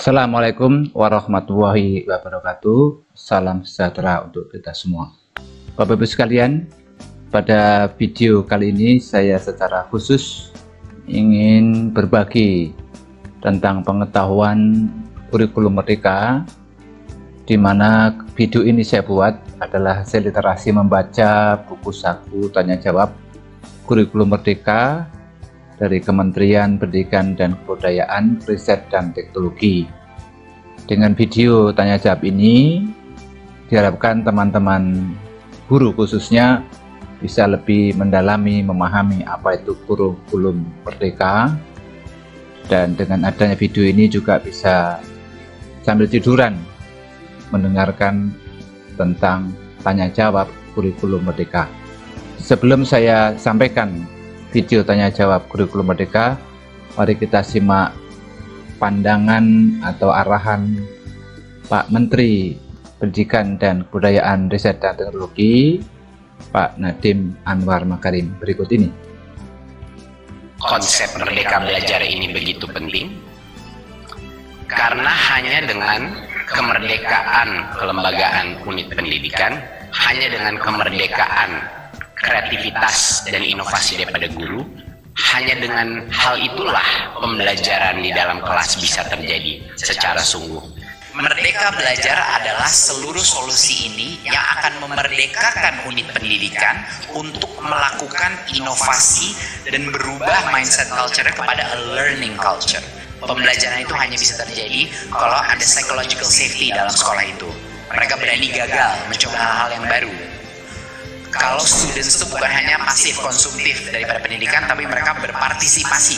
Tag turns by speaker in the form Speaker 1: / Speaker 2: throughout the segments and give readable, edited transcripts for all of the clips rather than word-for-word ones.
Speaker 1: Assalamualaikum warahmatullahi wabarakatuh. Salam sejahtera untuk kita semua. Bapak Ibu sekalian, pada video kali ini saya secara khusus ingin berbagi tentang pengetahuan kurikulum merdeka, di mana video ini saya buat adalah hasil literasi membaca buku saku tanya jawab kurikulum merdeka dari Kementerian Pendidikan dan Kebudayaan, Riset dan Teknologi. Dengan video tanya jawab ini diharapkan teman-teman guru khususnya bisa lebih mendalami memahami apa itu kurikulum merdeka, dan dengan adanya video ini juga bisa sambil tiduran mendengarkan tentang tanya jawab kurikulum merdeka. Sebelum saya sampaikan video tanya jawab kurikulum merdeka, mari kita simak pandangan atau arahan Pak Menteri Pendidikan dan Kebudayaan, Riset dan Teknologi, Pak Nadiem Anwar Makarim berikut ini.
Speaker 2: Konsep Merdeka Belajar ini begitu penting karena hanya dengan kemerdekaan kelembagaan unit pendidikan, hanya dengan kemerdekaan kreativitas dan inovasi daripada guru, hanya dengan hal itulah pembelajaran di dalam kelas bisa terjadi secara sungguh. Merdeka Belajar adalah seluruh solusi ini yang akan memerdekakan unit pendidikan untuk melakukan inovasi dan berubah mindset culture kepada a learning culture. Pembelajaran itu hanya bisa terjadi kalau ada psychological safety dalam sekolah itu. Mereka berani gagal, mencoba hal-hal yang baru. Kalau students itu bukan hanya pasif konsumtif daripada pendidikan, tapi mereka berpartisipasi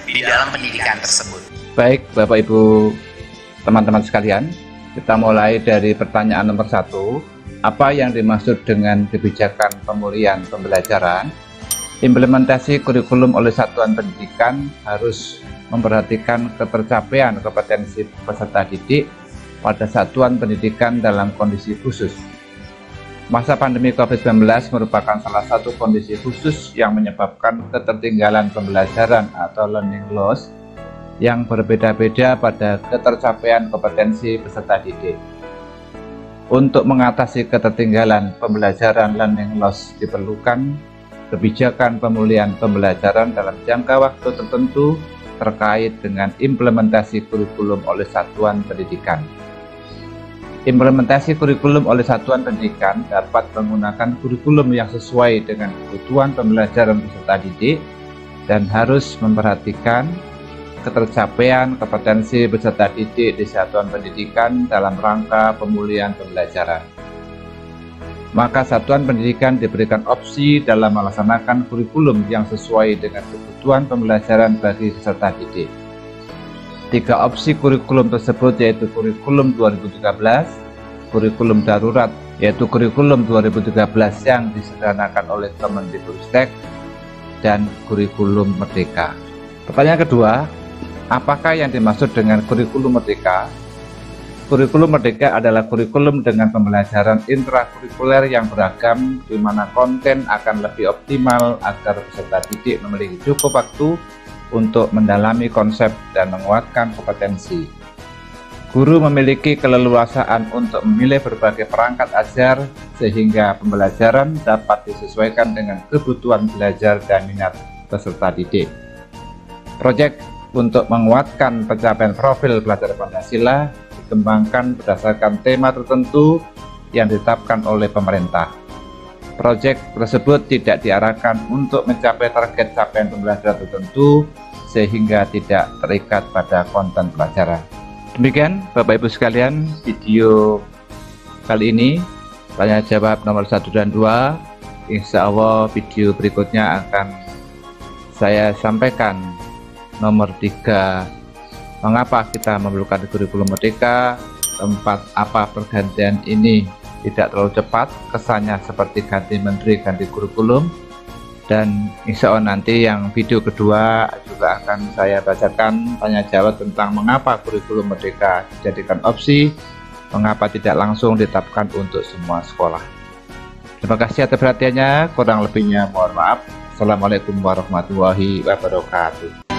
Speaker 2: di dalam pendidikan tersebut.
Speaker 1: Baik Bapak Ibu, teman-teman sekalian, kita mulai dari pertanyaan nomor 1. Apa yang dimaksud dengan kebijakan pemulihan pembelajaran? Implementasi kurikulum oleh satuan pendidikan harus memperhatikan ketercapaian kompetensi peserta didik pada satuan pendidikan dalam kondisi khusus. Masa pandemi COVID-19 merupakan salah satu kondisi khusus yang menyebabkan ketertinggalan pembelajaran atau learning loss yang berbeda-beda pada ketercapaian kompetensi peserta didik. Untuk mengatasi ketertinggalan pembelajaran learning loss diperlukan kebijakan pemulihan pembelajaran dalam jangka waktu tertentu terkait dengan implementasi kurikulum oleh satuan pendidikan. Implementasi kurikulum oleh satuan pendidikan dapat menggunakan kurikulum yang sesuai dengan kebutuhan pembelajaran peserta didik dan harus memperhatikan ketercapaian kompetensi peserta didik di satuan pendidikan dalam rangka pemulihan pembelajaran. Maka satuan pendidikan diberikan opsi dalam melaksanakan kurikulum yang sesuai dengan kebutuhan pembelajaran bagi peserta didik. 3 opsi kurikulum tersebut yaitu kurikulum 2013, kurikulum darurat yaitu kurikulum 2013 yang disederhanakan oleh Kemendikbudristek, dan kurikulum merdeka. Pertanyaan kedua, apakah yang dimaksud dengan kurikulum merdeka? Kurikulum merdeka adalah kurikulum dengan pembelajaran intrakurikuler yang beragam, di mana konten akan lebih optimal agar peserta didik memiliki cukup waktu untuk mendalami konsep dan menguatkan kompetensi. Guru memiliki keleluasaan untuk memilih berbagai perangkat ajar sehingga pembelajaran dapat disesuaikan dengan kebutuhan belajar dan minat peserta didik. Proyek untuk menguatkan pencapaian profil pelajar Pancasila dikembangkan berdasarkan tema tertentu yang ditetapkan oleh pemerintah. Proyek tersebut tidak diarahkan untuk mencapai target capaian pembelajaran tertentu sehingga tidak terikat pada konten pelajaran. Demikian Bapak Ibu sekalian, video kali ini tanya jawab nomor 1 dan 2. Insya Allah video berikutnya akan saya sampaikan nomor 3, mengapa kita memerlukan kurikulum merdeka. 4, apa pergantian ini tidak terlalu cepat, kesannya seperti ganti menteri, ganti kurikulum. Dan insya Allah nanti yang video kedua juga akan saya bacakan tanya jawab tentang mengapa kurikulum merdeka dijadikan opsi, mengapa tidak langsung ditetapkan untuk semua sekolah. Terima kasih atas perhatiannya, kurang lebihnya mohon maaf. Assalamualaikum warahmatullahi wabarakatuh.